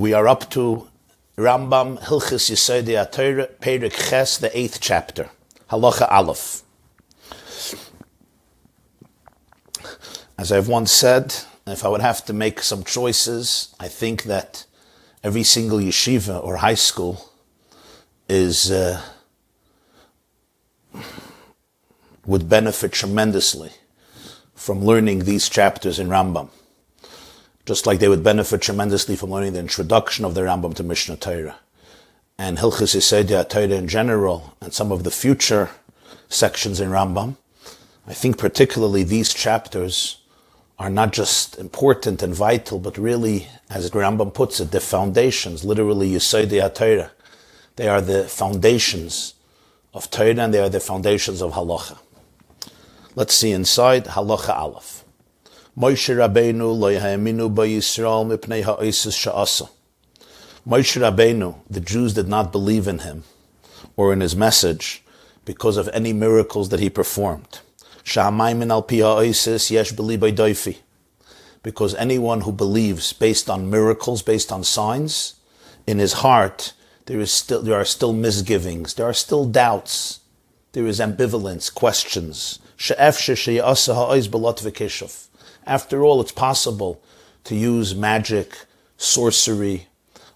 We are up to Rambam Hilchos Yesodei Hatorah, Perek Ches, the 8th chapter, Halacha Aleph. As I've once said, if I would have to make some choices, I think that every single yeshiva or high school would benefit tremendously from learning these chapters in Rambam. Just like they would benefit tremendously from learning the introduction of the Rambam to Mishneh Torah and Hilchos Yesodei Hatorah in general, and some of the future sections in Rambam. I think particularly these chapters are not just important and vital, but really, as Rambam puts it, the foundations, literally Yesodei Hatorah. They are the foundations of Torah and they are the foundations of Halacha. Let's see inside Halacha Aleph. Moshe Rabbeinu lo ya'aminu b'Yisrael mipnei ha'osos she'asa. Moshe Rabbeinu, the Jews did not believe in him or in his message because of any miracles that he performed. Sha'amaymin al pi ha'osos yesh b'libay doifi. Because anyone who believes based on miracles, based on signs, in his heart there are still misgivings, there are still doubts, there is ambivalence, questions. She'efshe she'yasa ha'oz b'lot v'kishuf. After all, it's possible to use magic, sorcery,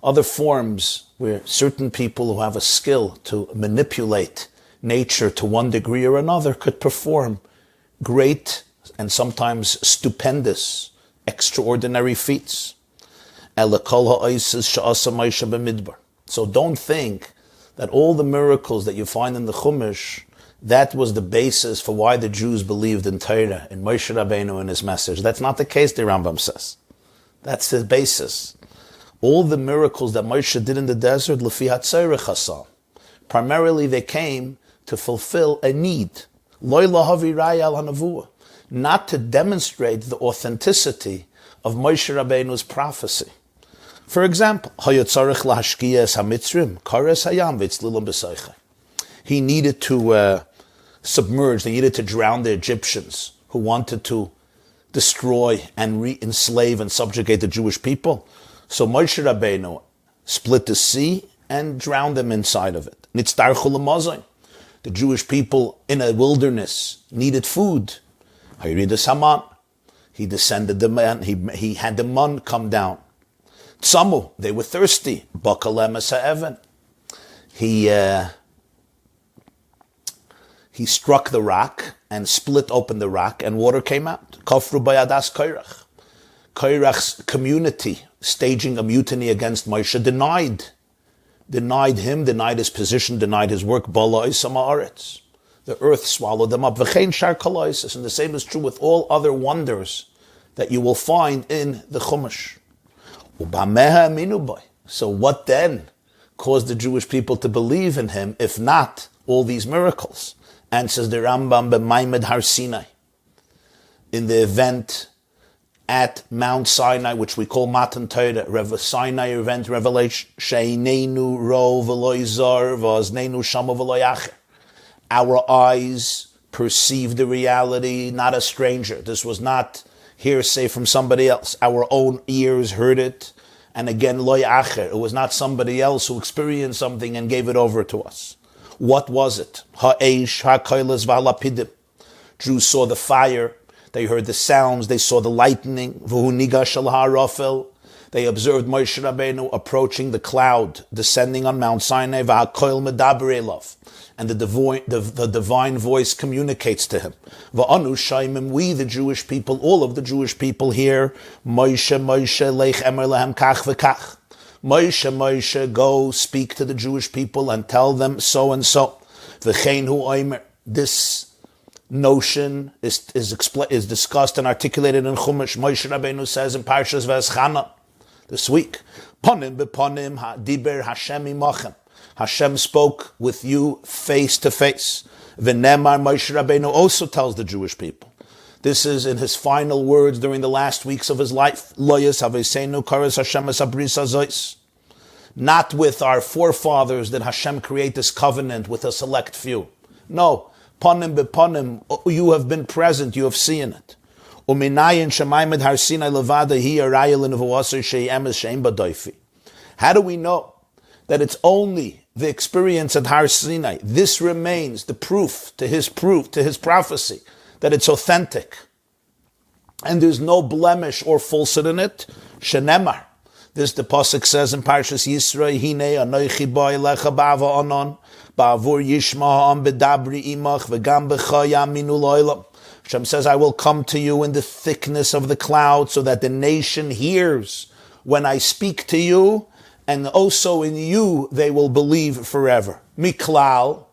other forms where certain people who have a skill to manipulate nature to one degree or another could perform great and sometimes stupendous, extraordinary feats. So don't think that all the miracles that you find in the Chumash, that was the basis for why the Jews believed in Torah, in Moshe Rabbeinu and his message. That's not the case, the Rambam says. That's the basis. All the miracles that Moshe did in the desert, lefi hatzorech hasam, primarily they came to fulfill a need. Lo lahavi raya al hanavuah, not to demonstrate the authenticity of Moshe Rabbeinu's prophecy. For example, hayotzarech lahashkiya es hamitzrim, kares hayam v'tzlilam b'soichai. He needed to submerge, they needed to drown the Egyptians who wanted to destroy and re-enslave and subjugate the Jewish people. So Moshe Rabbeinu split the sea and drowned them inside of it. Nitzdarchu l'mazon. The Jewish people in a wilderness needed food. Hayridas haman. He descended the man, he had the man come down. Tzamu, they were thirsty. Bakalem es ha'even. He struck the rock and split open the rock and water came out. Kafru bayadas Korach. Korach's community, staging a mutiny against Moshe, denied him, denied his position, denied his work. Bala isama aretz. The earth swallowed them up. V'chein shar koloises. And the same is true with all other wonders that you will find in the Chumash. Ubameha aminu boy. So what then caused the Jewish people to believe in him, if not all these miracles? And says the Rambam b'Maimed Har Sinai, in the event at Mount Sinai, which we call Matan Torah, Sinai event revelation, She'einenu ro v'lo yizar v'oznenu shama v'lo yacher. Our eyes perceive the reality, not a stranger. This was not hearsay from somebody else. Our own ears heard it, and again lo yacher. It was not somebody else who experienced something and gave it over to us. What was it? Ha'esh, ha'koilas, v'halapidim. Jews saw the fire, they heard the sounds, they saw the lightning. V'hu nigash al ha'rafel. They observed Moshe Rabbeinu approaching the cloud, descending on Mount Sinai. V'ha'koil medaber elav. And the divine voice communicates to him. V'anu shaimim, we the Jewish people, all of the Jewish people here, Moshe, leich emer lehem kach v'kach. Moshe, go speak to the Jewish people and tell them so and so. V'chein hu oimer. This notion is discussed and articulated in Chumash. Moshe Rabbeinu says in Parshas V'eschana this week, Ponim b'ponim diber Hashem imachem. Hashem spoke with you face to face. V'nemar, Moshe Rabbeinu also tells the Jewish people. This is in his final words during the last weeks of his life. Loyas haveseinu kares Hashem es habris hazois. Not with our forefathers did Hashem create this covenant with a select few. No, panim bepanim, you have been present, you have seen it. Uminayin shemaymed har Sinai levada hi arayel in v'wasser she'emes she'em badoifi. How do we know that it's only the experience at Har Sinai? This remains the proof to his prophecy, that it's authentic. And there's no blemish or falsehood in it. Shenemar. This the pasuk says in Parshas Yisro, Hine anoichi bo elecha ba'ava anon, ba'avur yishma ha'am bedabri imach, v'gam b'cha yaminu lo'olam. Hashem says, I will come to you in the thickness of the cloud, so that the nation hears when I speak to you, and also in you they will believe forever. Miklal.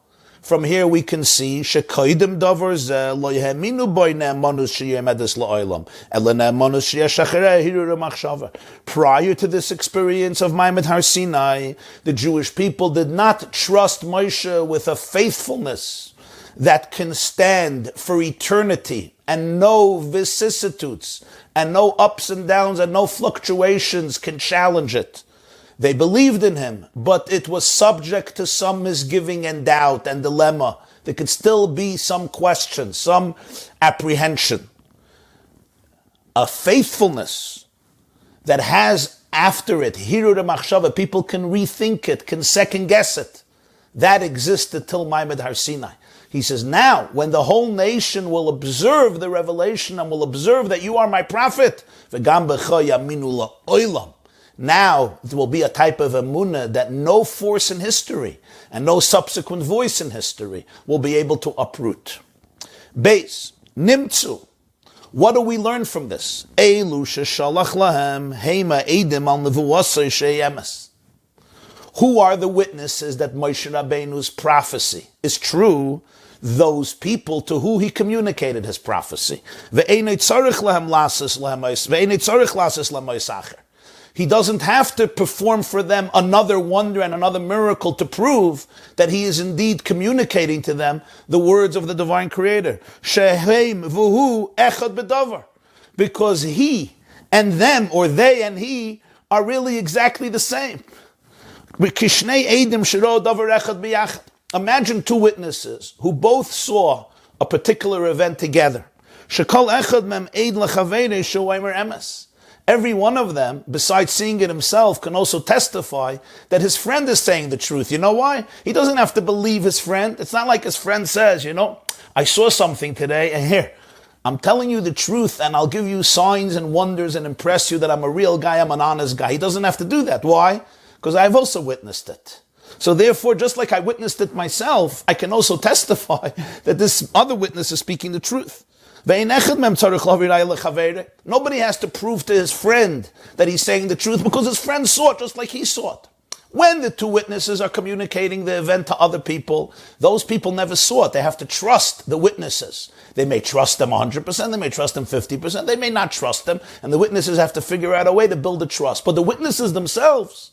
From here we can see shekoidim davar zeh lo yeheminu boy ne'emanus sheyemedes la'olam ela ne'emanus sheyeshachareh hirur machshava. Prior to this experience of Ma'amad Har Sinai, the Jewish people did not trust Moshe with a faithfulness that can stand for eternity, and no vicissitudes and no ups and downs and no fluctuations can challenge it. They believed in him, but it was subject to some misgiving and doubt and dilemma. There could still be some question, some apprehension. A faithfulness that has after it, hirur machshava, people can rethink it, can second guess it. That existed till Ma'amad Har Sinai. He says, now, when the whole nation will observe the revelation and will observe that you are my prophet, v'gam b'cha yaminu la'olam. Now, there will be a type of emunah that no force in history and no subsequent voice in history will be able to uproot. Beis, nimtzu. What do we learn from this? Elu sheshalach lahem heima edim al nevuasei sheyemes. Who are the witnesses that Moshe Rabbeinu's prophecy is true? Those people to who he communicated his prophecy. Ve'einei tzarich lahem lasis lahem ve'einei tzarich lasis lahem. He doesn't have to perform for them another wonder and another miracle to prove that he is indeed communicating to them the words of the divine creator. Sheheim v'hu echad b'davar. Because he and them, or they and he, are really exactly the same. Imagine two witnesses who both saw a particular event together. Every one of them, besides seeing it himself, can also testify that his friend is saying the truth. You know why? He doesn't have to believe his friend. It's not like his friend says, I saw something today, and here, I'm telling you the truth, and I'll give you signs and wonders and impress you that I'm a real guy, I'm an honest guy. He doesn't have to do that. Why? Because I've also witnessed it. So therefore, just like I witnessed it myself, I can also testify that this other witness is speaking the truth. Nobody has to prove to his friend that he's saying the truth, because his friend saw it just like he saw it. When the two witnesses are communicating the event to other people, those people never saw it. They have to trust the witnesses. They may trust them 100%, they may trust them 50%, they may not trust them, and the witnesses have to figure out a way to build a trust. But the witnesses themselves,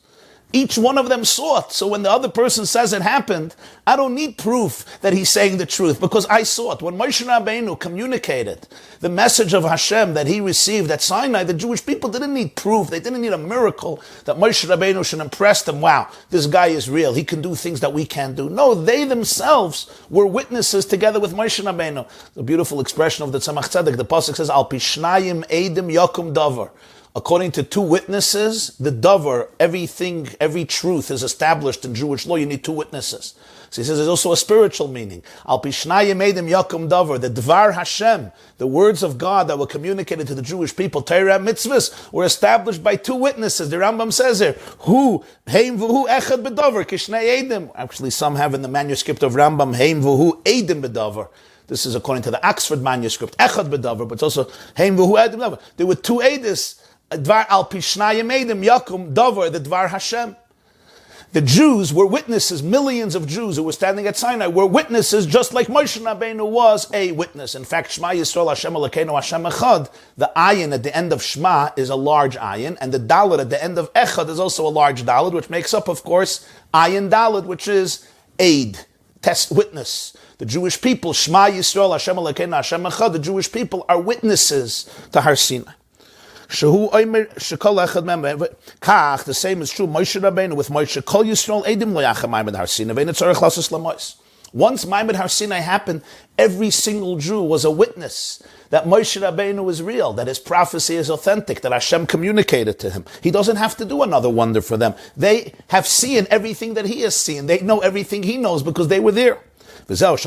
each one of them saw it. So when the other person says it happened, I don't need proof that he's saying the truth, because I saw it. When Moshe Rabbeinu communicated the message of Hashem that he received at Sinai, the Jewish people didn't need proof. They didn't need a miracle that Moshe Rabbeinu should impress them. Wow, this guy is real. He can do things that we can't do. No, they themselves were witnesses together with Moshe Rabbeinu. The beautiful expression of the Tzemach Tzedek, the pasuk says, Al pishnayim edim yakum davar. According to two witnesses, the davar, everything, every truth is established in Jewish law. You need two witnesses. So he says there's also a spiritual meaning. Al pishnayim edim yakum davar, the dvar Hashem, the words of God that were communicated to the Jewish people, Torah mitzvahs, were established by two witnesses. The Rambam says here, Hu heim v'hu echad b'davar kishnei edim. Actually, some have in the manuscript of Rambam heim v'hu edim b'davar. This is according to the Oxford manuscript, echad b'davar, but it's also heim v'hu edim b'davar. There were two edis. Dvar al pishnayim edim yakum davar, the dvar Hashem. The Jews were witnesses. Millions of Jews who were standing at Sinai were witnesses, just like Moshe Rabbeinu was a witness. In fact, Shema Yisrael Hashem Elokeinu Hashem Echad, the ayin at the end of Shema is a large ayin, and the daled at the end of Echad is also a large daled, which makes up, of course, ayin daled, which is aid, test, witness. The Jewish people, Shema Yisrael Hashem Elokeinu Hashem Echad, the Jewish people are witnesses to Har Sinai. The same is true Moshe Rabbeinu with Moshe Kol Yisrael Edim Lo Yachem Ma'amad Har Sinai Ve'ein Tzarech Lasos Lamois. Once Ma'amad Har Sinai happened, every single Jew was a witness that Moshe Rabbeinu is real, that his prophecy is authentic, that Hashem communicated to him. He doesn't have to do another wonder for them. They have seen everything that he has seen. They know everything he knows because they were there. This goes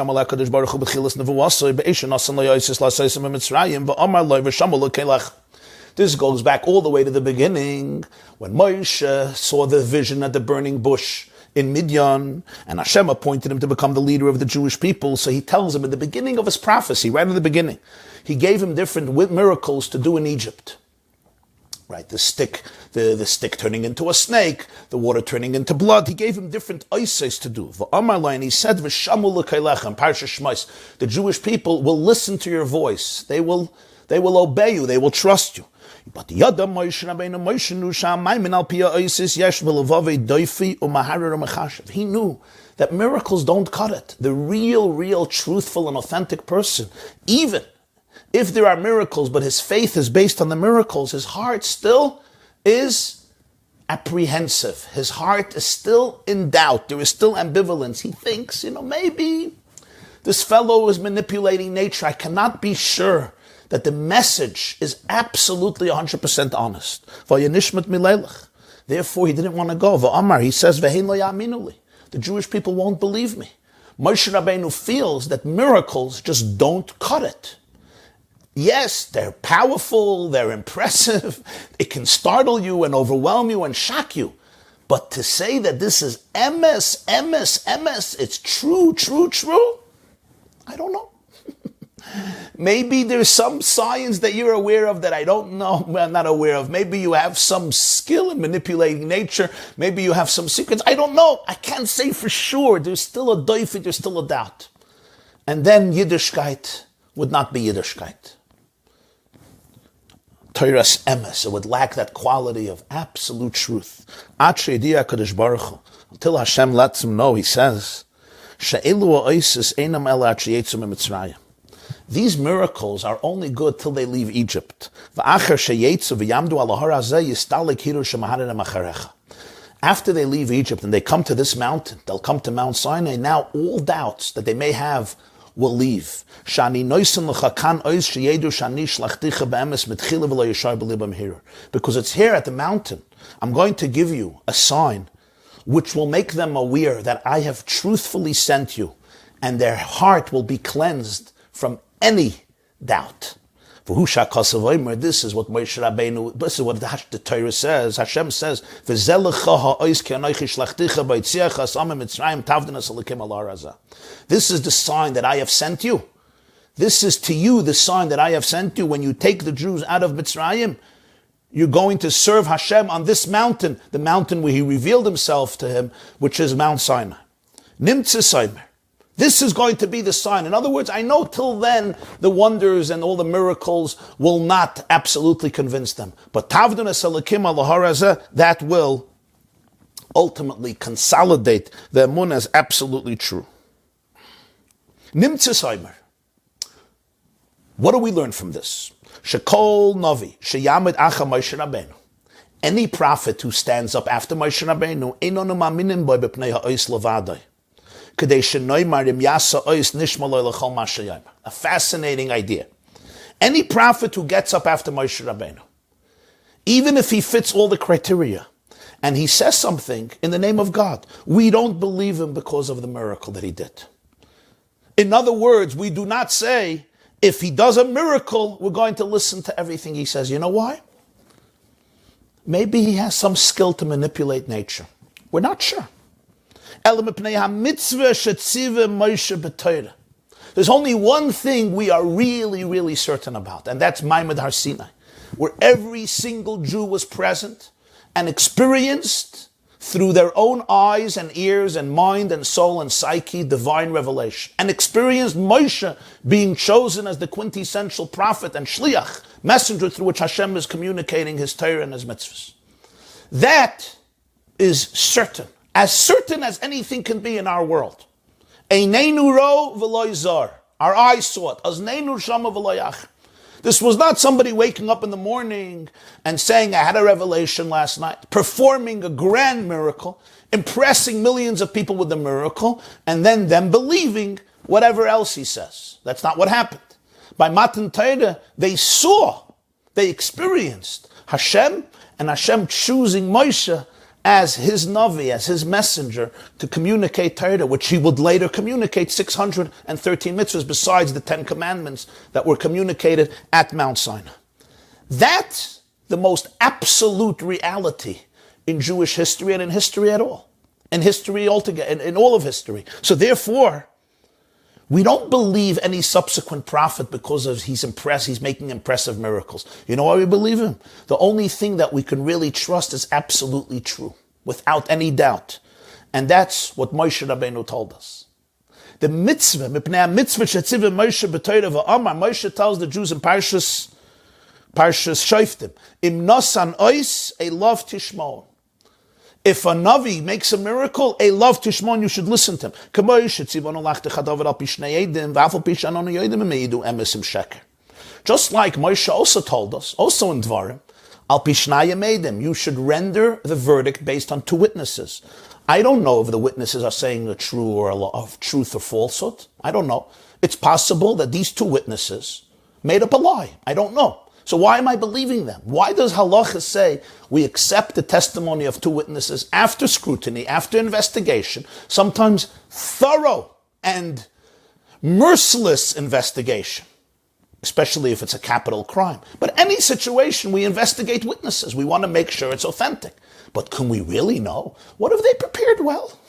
back all the way to the beginning, when Moshe saw the vision at the burning bush in Midian, and Hashem appointed him to become the leader of the Jewish people. So he tells him in the beginning of his prophecy, right in the beginning, he gave him different miracles to do in Egypt. Right, the stick turning into a snake, the water turning into blood. He gave him different ices to do. And he said, the Jewish people will listen to your voice. They will obey you. They will trust you. But he knew that miracles don't cut it. The real, truthful and authentic person, even if there are miracles, but his faith is based on the miracles, his heart still is apprehensive. His heart is still in doubt. There is still ambivalence. He thinks, maybe this fellow is manipulating nature. I cannot be sure that the message is absolutely 100% honest. Therefore, he didn't want to go. He says, the Jewish people won't believe me. Moshe Rabbeinu feels that miracles just don't cut it. Yes, they're powerful, they're impressive, it can startle you and overwhelm you and shock you. But to say that this is emes, it's true, I don't know. Maybe there's some science that you're aware of that I don't know, I'm not aware of. Maybe you have some skill in manipulating nature. Maybe you have some secrets. I don't know. I can't say for sure. There's still a doifit, there's still a doubt. And then Yiddishkeit would not be Yiddishkeit. Torah's emes, it would lack that quality of absolute truth. Until Hashem lets him know, he says, these miracles are only good till they leave Egypt. After they leave Egypt and they come to this mountain, they'll come to Mount Sinai, now all doubts that they may have will leave. Because it's here at the mountain, I'm going to give you a sign which will make them aware that I have truthfully sent you, and their heart will be cleansed from any doubt. This is what Moshe Rabbeinu, this is what the Torah says. Hashem says, this is the sign that I have sent you. This is to you the sign that I have sent you. When you take the Jews out of Mitzrayim, you're going to serve Hashem on this mountain, the mountain where he revealed himself to him, which is Mount Sinai. This is going to be the sign. In other words, I know till then the wonders and all the miracles will not absolutely convince them. But that will ultimately consolidate the emunah as absolutely true. What do we learn from this? Shekol Navi, Sheyamid Acha Moshe Rabbeinu. Any prophet who stands up after Moshe Rabbeinu, Einonu Ma'aminim Bo B'pnei Ha'os Levadai. A fascinating idea. Any prophet who gets up after Moshe Rabbeinu, even if he fits all the criteria, and he says something in the name of God, we don't believe him because of the miracle that he did. In other words, we do not say, if he does a miracle, we're going to listen to everything he says. You know why? Maybe he has some skill to manipulate nature. We're not sure. There's only one thing we are really certain about, and that's Ma'amad Har Sinai, where every single Jew was present and experienced through their own eyes and ears and mind and soul and psyche divine revelation, and experienced Moshe being chosen as the quintessential prophet and shliach, messenger through which Hashem is communicating his Torah and his mitzvahs. That is certain as anything can be in our world. Eineinu ro v'lo zar. Our eyes saw it. Azneinu shama v'lo yach. This was not somebody waking up in the morning and saying, I had a revelation last night, performing a grand miracle, impressing millions of people with the miracle, and then them believing whatever else he says. That's not what happened. By Matan Torah, they saw, they experienced Hashem, and Hashem choosing Moshe as his Navi, as his messenger, to communicate Torah, which he would later communicate 613 mitzvahs besides the 10 commandments that were communicated at Mount Sinai. That's the most absolute reality in Jewish history and in history at all. In history altogether, in all of history. So therefore, we don't believe any subsequent prophet because of he's making impressive miracles. You know why we believe him? The only thing that we can really trust is absolutely true, without any doubt. And that's what Moshe Rabbeinu told us. The mitzvah, Moshe tells the Jews in Parshas Shoftim, Im nosan ois, a love tishmon. If a Navi makes a miracle, a love tishmon, you should listen to him. Just like Moshe also told us, also in Dvarim, al pishnaya made him, you should render the verdict based on 2 witnesses. I don't know if the witnesses are saying the true or of truth or falsehood. I don't know. It's possible that these 2 witnesses made up a lie. I don't know. So why am I believing them? Why does halacha say we accept the testimony of 2 witnesses after scrutiny, after investigation, sometimes thorough and merciless investigation, especially if it's a capital crime? But any situation, we investigate witnesses. We want to make sure it's authentic. But can we really know? What if they prepared well?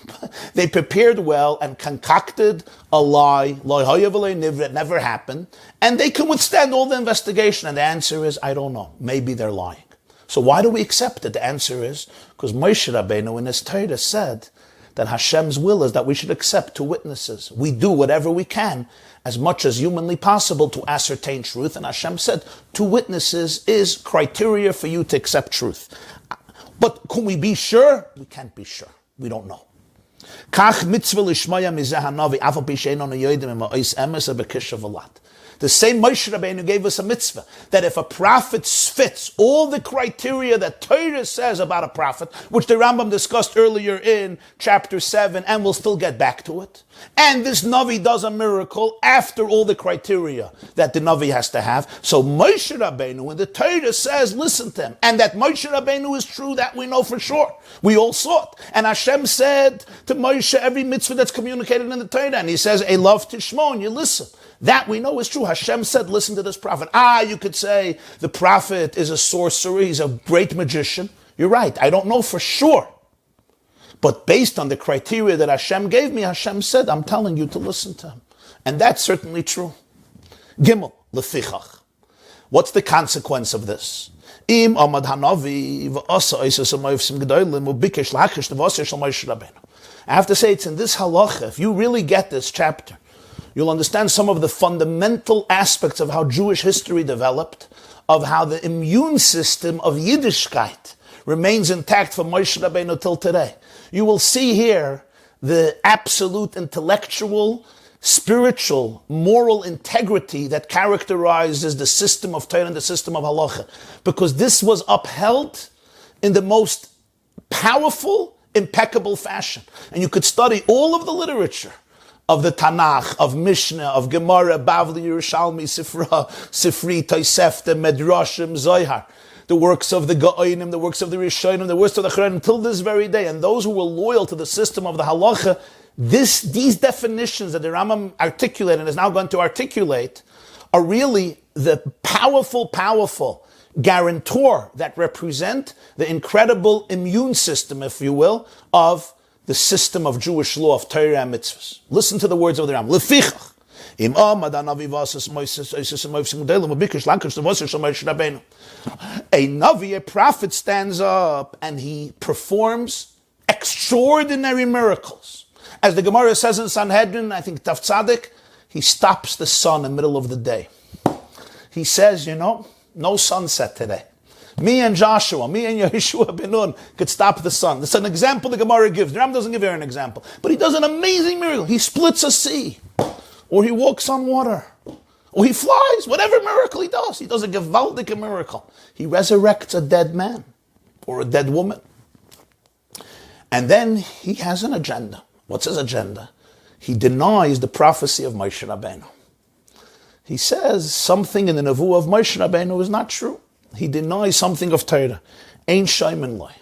They prepared well and concocted a lie, it never happened, and they can withstand all the investigation. And the answer is, I don't know. Maybe they're lying. So why do we accept it? The answer is, because Moshe Rabbeinu in his Torah said that Hashem's will is that we should accept 2 witnesses. We do whatever we can, as much as humanly possible, to ascertain truth. And Hashem said, 2 witnesses is criteria for you to accept truth. But can we be sure? We can't be sure. We don't know. The same Moshe Rabbeinu gave us a mitzvah that if a prophet fits all the criteria that Torah says about a prophet, which the Rambam discussed earlier in chapter 7, and we'll still get back to it, and this Navi does a miracle after all the criteria that the Navi has to have, so Moshe Rabbeinu, when the Torah says, listen to him, and that Moshe Rabbeinu is true, that we know for sure. We all saw it. And Hashem said to Moshe every mitzvah that's communicated in the Torah, and he says, a love tishmon, you listen. That we know is true. Hashem said, listen to this prophet. You could say the prophet is a sorcerer, he's a great magician. You're right, I don't know for sure. But based on the criteria that Hashem gave me, Hashem said, I'm telling you to listen to him. And that's certainly true. Gimel, lefichach. What's the consequence of this? I have to say, it's in this halacha. If you really get this chapter, you'll understand some of the fundamental aspects of how Jewish history developed, of how the immune system of Yiddishkeit remains intact from Moshe Rabbeinu till today. You will see here the absolute intellectual, spiritual, moral integrity that characterizes the system of Torah and the system of halacha. Because this was upheld in the most powerful, impeccable fashion. And you could study all of the literature of the Tanakh, of Mishnah, of Gemara, Bavli, Yerushalmi, Sifri, Tosefta, Medrashim, Zohar, the works of the Gaonim, the works of the Rishonim, the works of the Chachamim, until this very day. And those who were loyal to the system of the halacha, these definitions that the Rambam articulated and is now going to articulate are really the powerful guarantor that represent the incredible immune system, if you will, of the system of Jewish law, of Torah and mitzvahs. Listen to the words of the Rambam. Lefichach. A Navi, a prophet, stands up and he performs extraordinary miracles. As the Gemara says in Sanhedrin, I think Taf Tzaddik, he stops the sun in the middle of the day. He says, no sunset today. Me and Joshua, me and Yeshua ben Nun could stop the sun. That's an example the Gemara gives. The Ram doesn't give here an example. But he does an amazing miracle. He splits a sea. Or he walks on water. or he flies, whatever miracle he does. He does a gewaldige miracle. He resurrects a dead man or a dead woman. And then he has an agenda. What's his agenda? He denies the prophecy of Moshe Rabbeinu. He says something in the Nevuah of Moshe Rabbeinu is not true. He denies something of Torah. Ein shaymin loy.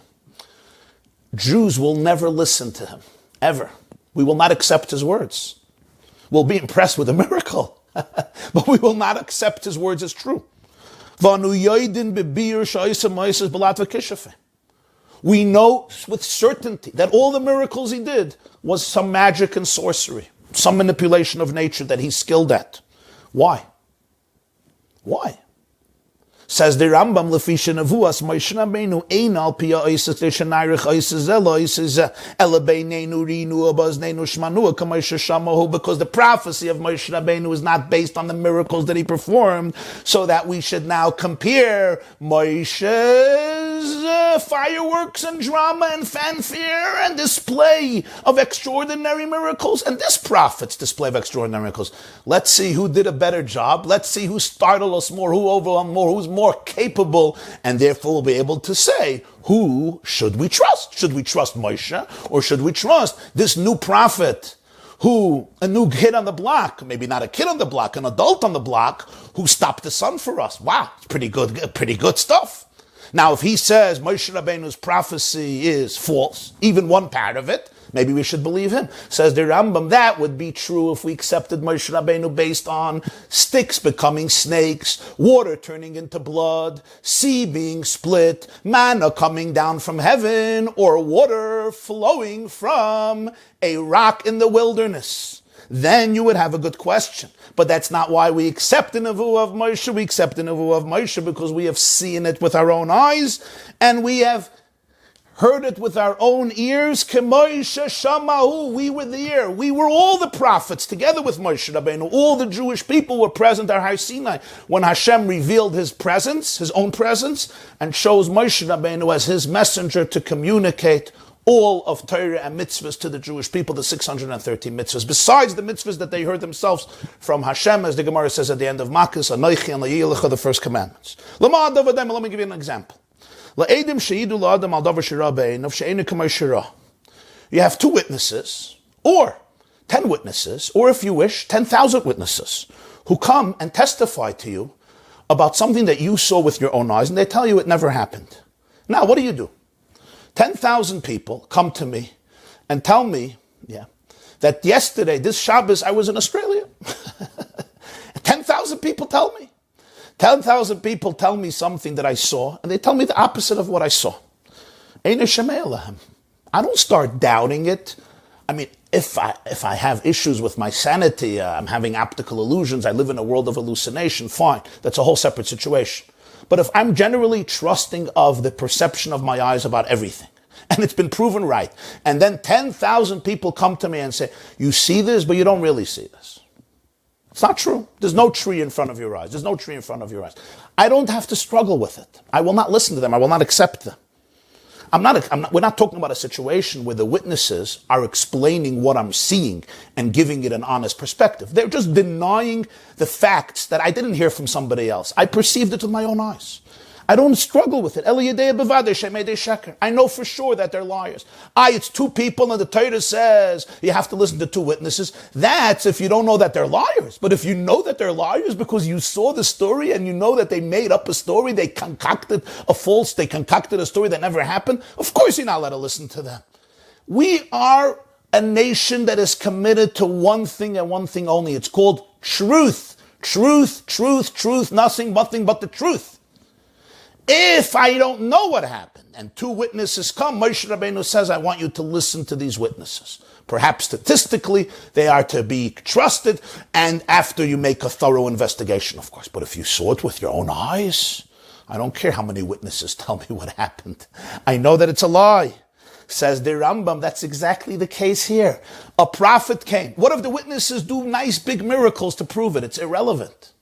Jews will never listen to him, ever. We will not accept his words. We'll be impressed with a miracle, but we will not accept his words as true. We know with certainty that all the miracles he did was some magic and sorcery, some manipulation of nature that he's skilled at. Why? Why? Says the Rambam, Lefisha Nevuas, Moshe Rabbeinu ein al pia oises le'shenarich oises elo oises ele beinenu rinu abaznenu shmanu k'Moshe shamahu, because the prophecy of Moshe Rabbeinu is not based on the miracles that he performed, so that we should now compare Moshe's fireworks and drama and fanfare and display of extraordinary miracles and this prophet's display of extraordinary miracles. Let's see who did a better job. Let's see who startled us more, who overwhelmed more, who's more capable, and therefore we'll be able to say, who should we trust? Should we trust Moshe, or should we trust this new prophet, who, a new kid on the block, maybe not a kid on the block, an adult on the block, who stopped the sun for us? Wow, it's pretty good stuff. Now, if he says Moshe Rabbeinu's prophecy is false, even one part of it, maybe we should believe him. Says the Rambam, that would be true if we accepted Moshe Rabbeinu based on sticks becoming snakes, water turning into blood, sea being split, manna coming down from heaven, or water flowing from a rock in the wilderness. Then you would have a good question. But that's not why we accept the Nevuah of Moshe. We accept the Nevuah of Moshe because we have seen it with our own eyes, and we have heard it with our own ears. K'Moshe shamahu, we were there. We were all the prophets together with Moshe Rabbeinu. All the Jewish people were present at Har Sinai when Hashem revealed his presence, his own presence, and chose Moshe Rabbeinu as his messenger to communicate all of Torah and mitzvahs to the Jewish people, the 630 mitzvahs, besides the mitzvahs that they heard themselves from Hashem, as the Gemara says at the end of Makkos, Anoichi and La'yilecha, the first commandments. Let me give you an example. You have 2 witnesses, or 10 witnesses, or if you wish, 10,000 witnesses, who come and testify to you about something that you saw with your own eyes, and they tell you it never happened. Now, what do? 10,000 people come to me and tell me, that yesterday, this Shabbos, I was in Australia. 10,000 people tell me. 10,000 people tell me something that I saw, and they tell me the opposite of what I saw. I don't start doubting it. I mean, if I have issues with my sanity, I'm having optical illusions, I live in a world of hallucination, fine. That's a whole separate situation. But if I'm generally trusting of the perception of my eyes about everything, and it's been proven right, and then 10,000 people come to me and say, you see this, but you don't really see this. It's not true. There's no tree in front of your eyes. There's no tree in front of your eyes. I don't have to struggle with it. I will not listen to them. I will not accept them. We're not talking about a situation where the witnesses are explaining what I'm seeing and giving it an honest perspective. They're just denying the facts that I didn't hear from somebody else. I perceived it with my own eyes. I don't struggle with it. I know for sure that they're liars. It's 2 people and the Torah says you have to listen to 2 witnesses. That's if you don't know that they're liars. But if you know that they're liars because you saw the story and you know that they made up a story, they concocted a story that never happened, of course you're not allowed to listen to them. We are a nation that is committed to one thing and one thing only. It's called truth. Truth, truth, truth, nothing but the truth. If I don't know what happened and 2 witnesses come, Moshe Rabbeinu says, I want you to listen to these witnesses. Perhaps statistically, they are to be trusted, and after you make a thorough investigation, of course. But if you saw it with your own eyes, I don't care how many witnesses tell me what happened. I know that it's a lie. Says the Rambam, that's exactly the case here. A prophet came. What if the witnesses do nice big miracles to prove it? It's irrelevant.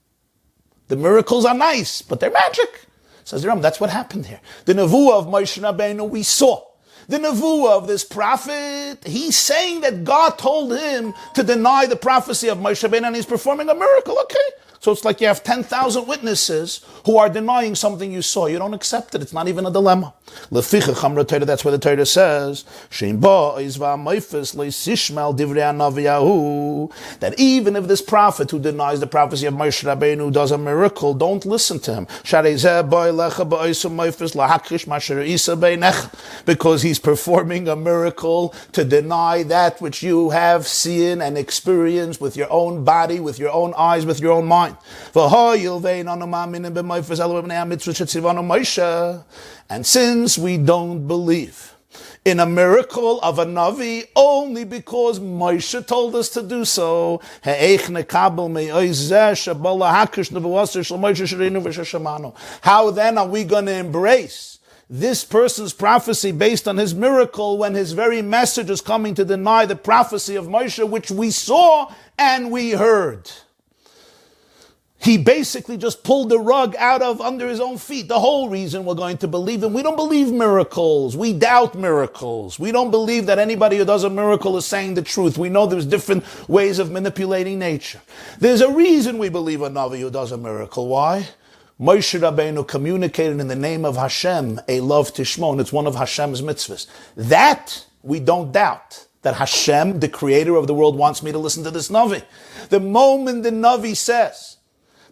The miracles are nice, but they're magic. Says the Rambam, that's what happened here. The Nevuah of Moshe Rabbeinu we saw. The Nevuah of this prophet, he's saying that God told him to deny the prophecy of Moshe Rabbeinu and he's performing a miracle. Okay, So it's like you have 10,000 witnesses who are denying something you saw. You don't accept it. It's not even a dilemma. That's where the Torah says, that even if this prophet who denies the prophecy of Moshe Rabbeinu does a miracle, don't listen to him. Because he's performing a miracle to deny that which you have seen and experienced with your own body, with your own eyes, with your own mind. And since we don't believe in a miracle of a Navi only because Moshe told us to do so, how then are we going to embrace this person's prophecy based on his miracle when his very message is coming to deny the prophecy of Moshe, which we saw and we heard? He basically just pulled the rug out of under his own feet. The whole reason we're going to believe him. We don't believe miracles. We doubt miracles. We don't believe that anybody who does a miracle is saying the truth. We know there's different ways of manipulating nature. There's a reason we believe a Navi who does a miracle. Why? Moshe Rabbeinu communicated in the name of Hashem a love tishmon. It's one of Hashem's mitzvahs. That we don't doubt. That Hashem, the creator of the world, wants me to listen to this Navi. The moment the Navi says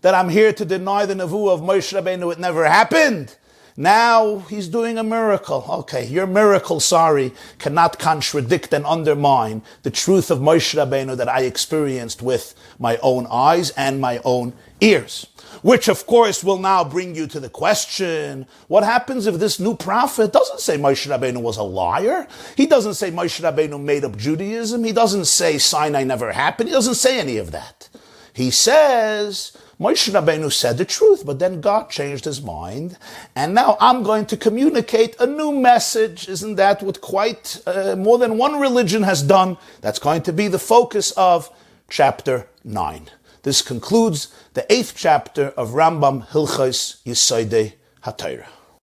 that I'm here to deny the Nevuah of Moshe Rabbeinu, it never happened, now he's doing a miracle. Okay, your miracle, cannot contradict and undermine the truth of Moshe Rabbeinu that I experienced with my own eyes and my own ears. Which, of course, will now bring you to the question, what happens if this new prophet doesn't say Moshe Rabbeinu was a liar? He doesn't say Moshe Rabbeinu made up Judaism. He doesn't say Sinai never happened. He doesn't say any of that. He says Moshe Rabbeinu said the truth, but then God changed his mind, and now I'm going to communicate a new message. Isn't that what quite more than one religion has done? That's going to be the focus of chapter 9. This concludes the 8th chapter of Rambam Hilchos Yesodei Hatorah.